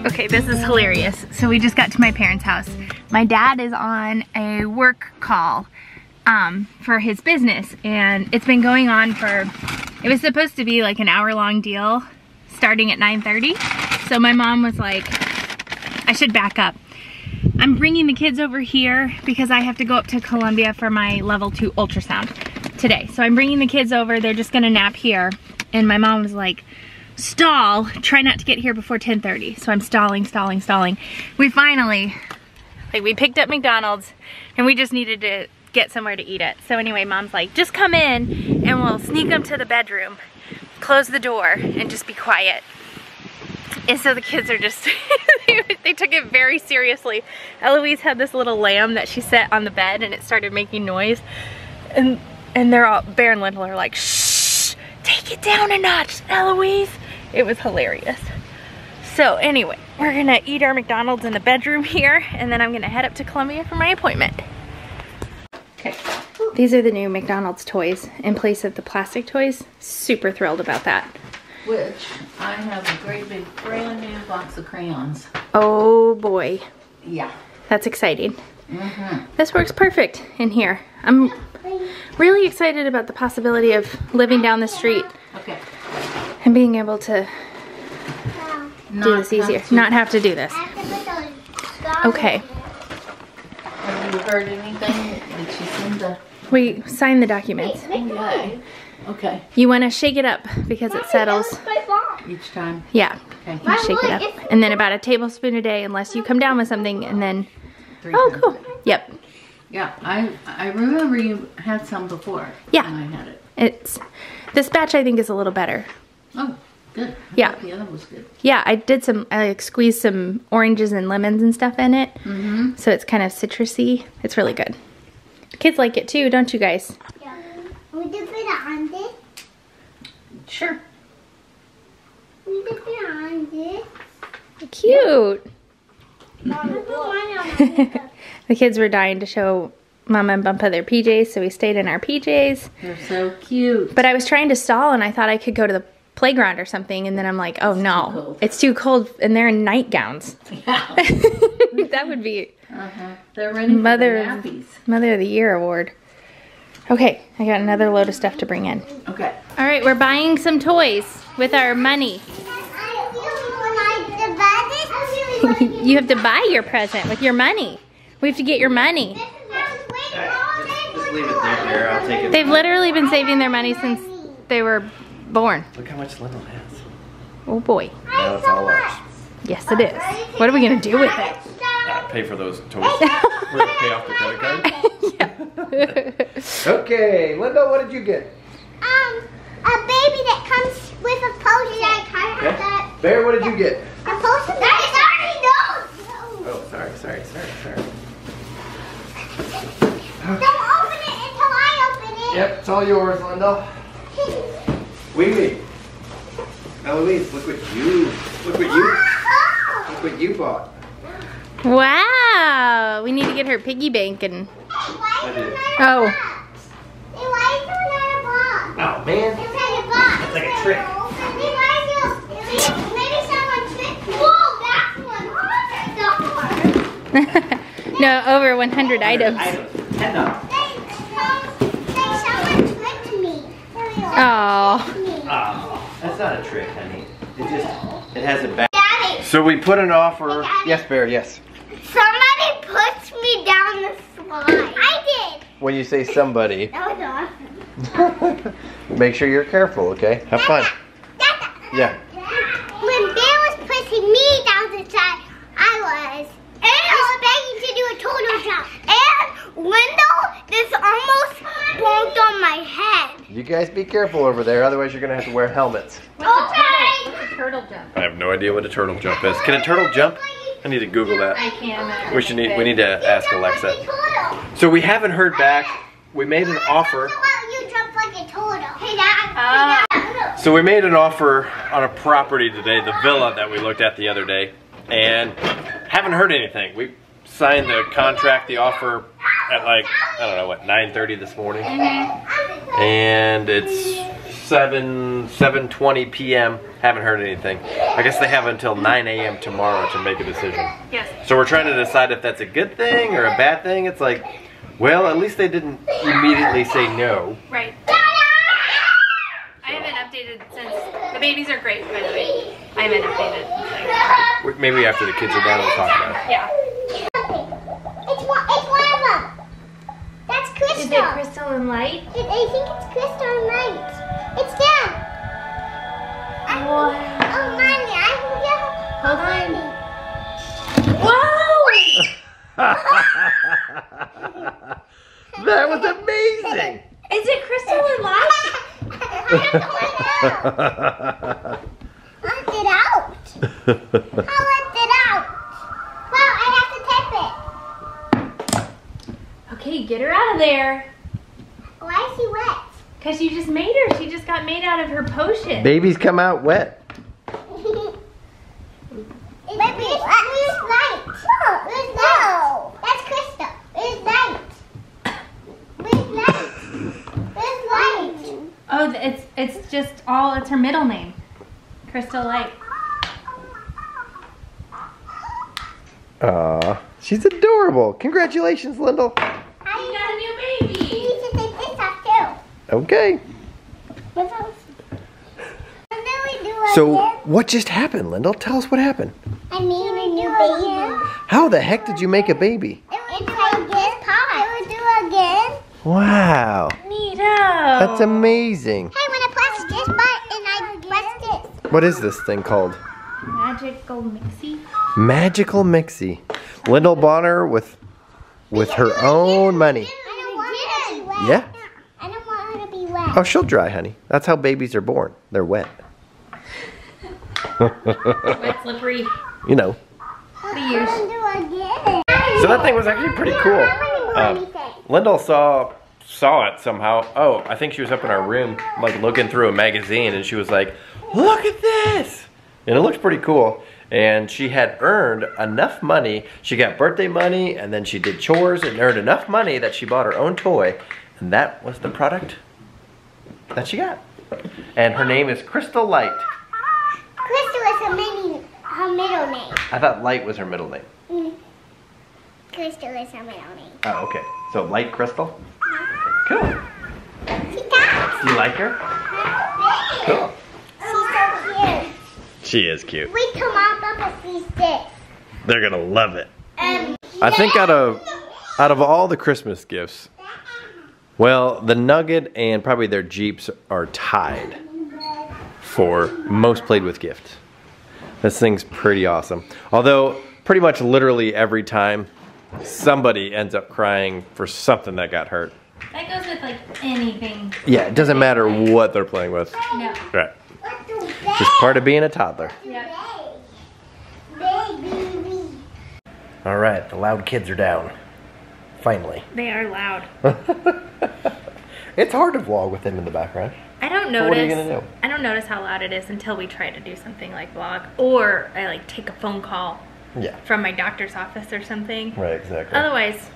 Okay, this is hilarious. So we just got to my parents' house. My dad is on a work call for his business, and it's been going on for, it was supposed to be like an hour-long deal starting at 9:30. So my mom was like, I should back up. I'm bringing the kids over here because I have to go up to Columbia for my level 2 ultrasound today. So I'm bringing the kids over, they're just gonna nap here. And my mom was like, stall, try not to get here before 10:30. So I'm stalling. We finally, like, we picked up McDonald's and we just needed to get somewhere to eat it. So anyway, mom's like, just come in and we'll sneak them to the bedroom, close the door, and just be quiet. And so the kids are just, they took it very seriously. Eloise had this little lamb that she set on the bed and it started making noise. And they're all, Berend Lyndle are like, shh, take it down a notch, Eloise. It was hilarious. So anyway, we're gonna eat our McDonald's in the bedroom here, and then I'm gonna head up to Columbia for my appointment. Okay, these are the new McDonald's toys in place of the plastic toys. Super thrilled about that. Which, I have a great big brand new box of crayons. Oh boy. Yeah. That's exciting. This works perfect in here. I'm really excited about the possibility of living down the street. Okay. And being able to do this easier. Not have to do this. Okay. Have you heard anything? Did she send the... We signed the documents. Okay. Okay. You want to shake it up because it settles. Each time? Yeah. Okay. You shake it up. And then about a tablespoon a day unless you come down with something, and then... Oh, cool. Yep. Yeah, I remember you had some before. Yeah. When I had it. This batch I think is a little better. Oh, good. Yeah. The other was good. Yeah, I like squeezed some oranges and lemons and stuff in it. So it's kind of citrusy. It's really good. Kids like it too, don't you guys? Yeah. Would you put it on this? Sure. Would you put it on this? Cute. Yeah. The kids were dying to show Mama and Bumpa their PJs, so we stayed in our PJs. They're so cute. But I was trying to stall and I thought I could go to the playground or something, and then I'm like, oh no, it's too cold, and they're in nightgowns. Yeah. That would be They're ready for Mother the nappies. of the Year award. Okay, I got another load of stuff to bring in. Okay. All right, we're buying some toys with our money. You have to buy your present with your money. We have to get your money. Just leave it there, I'll take it. They've literally been saving their money since they were born. Look how much Lyndle has. Oh boy. Now it's all ours. Yes, it is. What are we gonna do with it? Pay for those toys. We're gonna pay off the credit card. Okay, Lyndle, what did you get? A baby that comes with a potion. Okay. Bear, what did you get? A potion that is already knows. Oh, sorry. Don't open it until I open it. Yep, it's all yours, Lyndle. Wee. Eloise, look what you bought. Wow. We need to get her piggy bank and... I did. Oh. Why is there not a box? Oh, man. It's like a box. It's like a trick. Maybe someone tricked me. Whoa, that's $100. No, over 100 items. $10. Someone tricked me. Oh. Oh, that's not a trick, honey. It has a back. Daddy. So we put an offer. Yes, Bear, yes. Somebody pushed me down the slide. I did. When you say somebody, That was awesome. make sure you're careful, okay? Have fun. Yeah. When Bear was pushing me down the slide, I was begging to do a total jump. And Lyndle, this almost bonked on my head. You guys be careful over there, otherwise you're gonna have to wear helmets. What's a turtle jump? I have no idea what a turtle jump is. Can a turtle jump? I need to Google that. I can't. We need to ask Alexa. So we haven't heard back. We made an offer. You jump like a turtle. Hey, Dad. So we made an offer on a property today, the villa that we looked at the other day, and haven't heard anything. We signed the contract, the offer at like, I don't know, what, 9:30 this morning? And it's 7:20 p.m. Haven't heard anything. I guess they have until 9 a.m. tomorrow to make a decision. Yes. So we're trying to decide if that's a good thing or a bad thing. It's like, well, at least they didn't immediately say no. Right. I haven't updated since, the babies are great, by the way. I haven't updated since like, Maybe after the kids are down, we'll talk about it. yeah. It's one of them. That's Crystal. Is it Crystal and Light? I think it's Crystal and Light. It's them. Wow. Oh, Mommy, I can get. Hold on. Whoa! That was amazing! Is it Crystal and Light? Let it out. How let it out? Well, I have to tip it. Okay, get her out of there. Why is she wet? Because you just made her. She just got made out of her potion. Babies come out wet. Where's Light? Where's Light? That's Crystal. Where's Light? Where's Light? Where's Light? Oh, it's just all, it's her middle name. Crystal Light. Aw, she's adorable. Congratulations, Lyndle. You got a new baby. You need to take this off too. Okay. What's else? And then we do So, again. what just happened, Lyndle? Tell us what happened. I made a new baby. How the heck did you make a baby? It's like this pot. It would do again. Wow. Neato. That's amazing. Hey, when I press this button and I press this. What is this thing called? Magical Mixie. Magical Mixie. Lyndle Bonner with her own money. I don't want her to be wet. Yeah. I don't want her to be wet. Oh, she'll dry, honey. That's how babies are born. They're wet. Wet, slippery. You know. What do you use? Do again. So that thing was actually pretty cool. Lyndle saw it somehow. Oh, I think she was up in our room, like looking through a magazine, and she was like, "Look at this!" And it looks pretty cool. And she had earned enough money. She got birthday money, and then she did chores and earned enough money that she bought her own toy, and that was the product that she got. And her name is Crystal Light. Crystal is her middle name. I thought Light was her middle name. Crystal is her middle name. Oh, okay. So Light Crystal. Cool. She got You like her? Cool. She's so cute. She is cute. Wait till Mom Papa sees this. They're gonna love it. I think out of all the Christmas gifts, well, the Nugget and probably their Jeeps are tied for most played with gifts. This thing's pretty awesome. Although, pretty much literally every time, somebody ends up crying for something that got hurt. That goes with like anything. Yeah, it doesn't matter what they're playing with. No. Right. Just part of being a toddler. Yep. Baby. All right, the loud kids are down. Finally. They are loud. It's hard to vlog with them in the background. I don't notice. What are you gonna do? I don't notice how loud it is until we try to do something like vlog, or I like take a phone call Yeah. from my doctor's office or something. Right, exactly. Otherwise,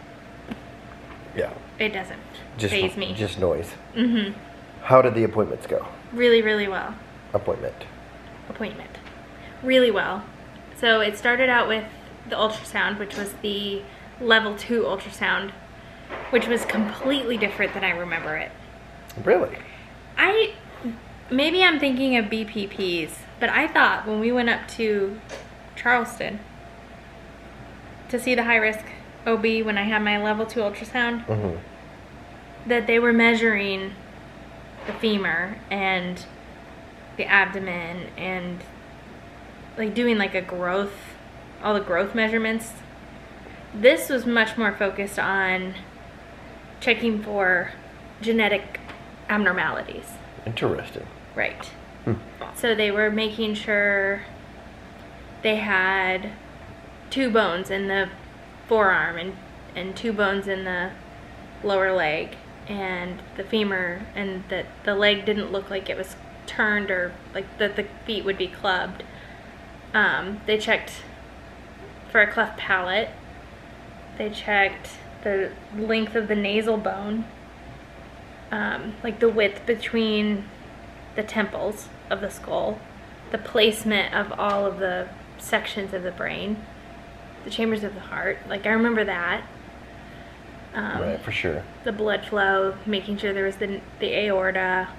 Yeah. it doesn't faze me. Just noise. Mm-hmm. How did the appointments go? Really, really well. Appointment. Really well. So it started out with the ultrasound, which was the level 2 ultrasound, which was completely different than I remember it. Really? Maybe I'm thinking of BPPs, but I thought when we went up to Charleston to see the high risk OB when I had my level 2 ultrasound, that they were measuring the femur and the abdomen and like doing like a growth, all the growth measurements. This was much more focused on checking for genetic abnormalities. Interesting. Right. So they were making sure they had 2 bones in the forearm and 2 bones in the lower leg and the femur, and that the leg didn't look like it was turned or like that the feet would be clubbed. They checked for a cleft palate. They checked the length of the nasal bone, like the width between the temples of the skull, the placement of all of the sections of the brain, the chambers of the heart. Like I remember that. Right, for sure. The blood flow, making sure there was the aorta.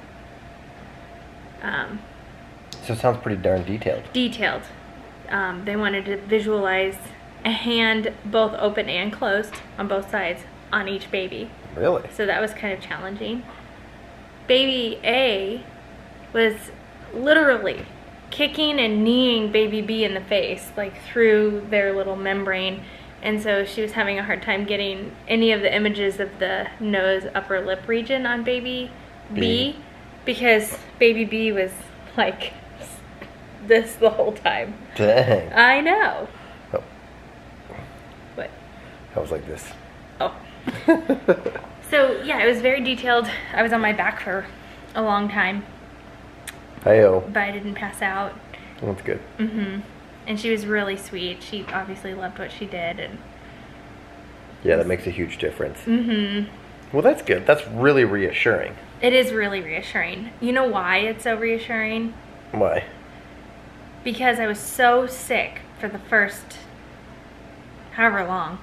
So it sounds pretty darn detailed. Detailed. They wanted to visualize a hand both open and closed on both sides on each baby. Really? So that was kind of challenging. Baby A was literally kicking and kneeing baby B in the face, like through their little membrane. And so she was having a hard time getting any of the images of the nose, upper lip region on baby B, because baby B was like this the whole time. Dang. I know. Oh. What? I was like this. Oh. So yeah, it was very detailed. I was on my back for a long time. Hey-o. But I didn't pass out. That's good. Mm-hmm. And she was really sweet. She obviously loved what she did. And yeah, that makes a huge difference. mm-hmm. Well, that's good. That's really reassuring. It is really reassuring. You know why it's so reassuring? Why? Because I was so sick for the first, however long,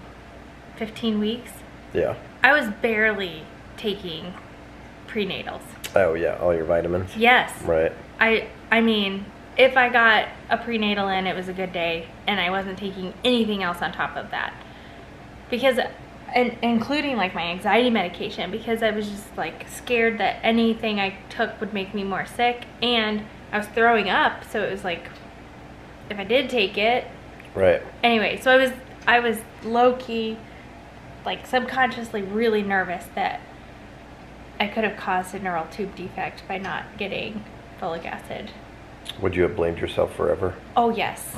15 weeks. Yeah. I was barely taking prenatals. Oh, yeah, all your vitamins. Yes. Right. I mean, if I got a prenatal in, it was a good day, and I wasn't taking anything else on top of that. Because, and including like my anxiety medication, because I was just like scared that anything I took would make me more sick, and I was throwing up, so it was like, if I did take it. Right. Anyway, so I was low-key, like subconsciously really nervous that I could have caused a neural tube defect by not getting folic acid. Would you have blamed yourself forever? Oh yes,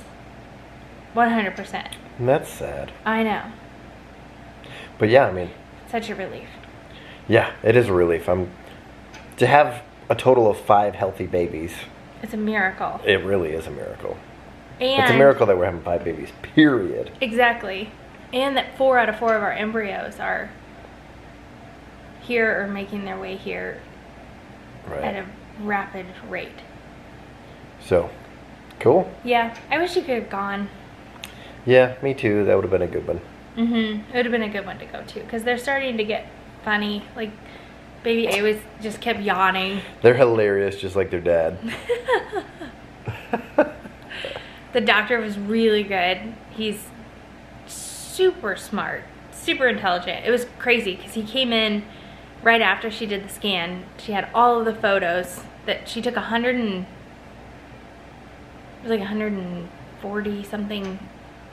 100%. That's sad. I know. But yeah, I mean, Such a relief. yeah, it is a relief. To have a total of 5 healthy babies. It's a miracle. It really is a miracle. And It's a miracle that we're having 5 babies, period. Exactly. And that 4 out of 4 of our embryos are here or making their way here Right. at a rapid rate. So, cool. Yeah, I wish you could have gone. Yeah, me too. That would have been a good one. Mm-hmm. It would have been a good one to go to, because they're starting to get funny. Like, baby A was just kept yawning. They're hilarious, just like their dad. The doctor was really good. He's super smart, super intelligent. It was crazy, because he came in right after she did the scan. She had all of the photos that she took 140 something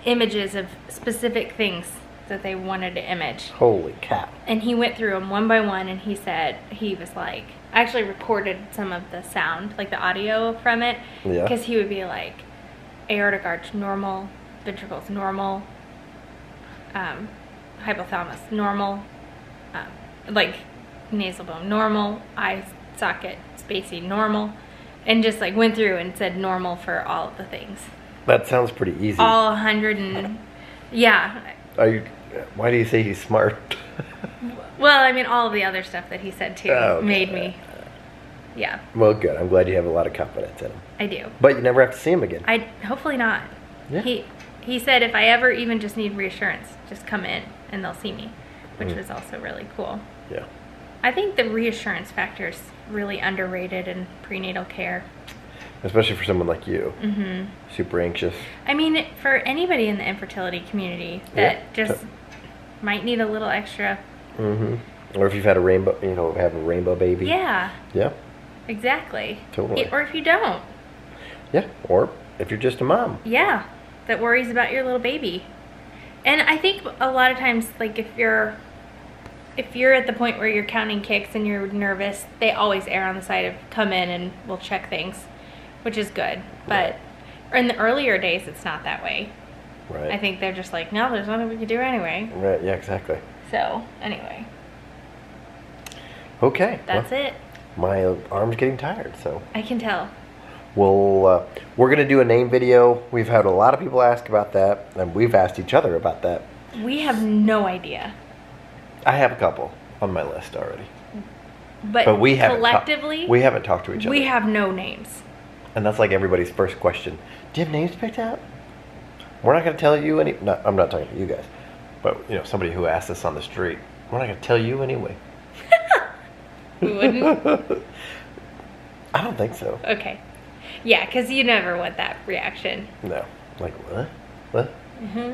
images of specific things that they wanted to image. Holy cow. And he went through them one by one, and he said, he was like, I actually recorded some of the sound, like the audio from it. Yeah. Because he would be like, aortic arch normal, ventricles normal, hypothalamus normal, like nasal bone normal, eye socket spacing normal, and just like went through and said normal for all of the things. That sounds pretty easy. All 100 and, yeah. Why do you say he's smart? Well, I mean, all of the other stuff that he said too Okay. made me, yeah. Well, good. I'm glad you have a lot of confidence in him. I do. But you never have to see him again. Hopefully not. Yeah. He said if I ever even just need reassurance, just come in and they'll see me, which was also really cool. Yeah. I think the reassurance factor is really underrated in prenatal care. Especially for someone like you. Mm-hmm. Super anxious. I mean, for anybody in the infertility community that just might need a little extra. Mm-hmm. Or if you've had a rainbow, have a rainbow baby. Yeah. Yeah. Exactly. Totally. Or if you don't. Yeah. Or if you're just a mom. Yeah. That worries about your little baby. And I think a lot of times, like if you're at the point where you're counting kicks and you're nervous, they always err on the side of come in and we'll check things, which is good. But in the earlier days, it's not that way. Right. I think they're just like, no, there's nothing we can do anyway. Right. Yeah, exactly. So, anyway. Okay. That's it. my arm's getting tired, so. I can tell. We're going to do a name video. We've had a lot of people ask about that, and we've asked each other about that. We have no idea. I have a couple on my list already. But we haven't collectively, we haven't talked to each other. we have no names. And that's like everybody's first question. Do you have names picked out? We're not going to tell you any. No, I'm not talking to you guys. But, you know, somebody who asked us on the street. We're not going to tell you anyway. We wouldn't? I don't think so. Okay. Yeah, because you never want that reaction. No. Like, what? What? Mm-hmm.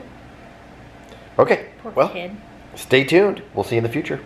Okay. Poor well, kid. stay tuned. We'll see you in the future.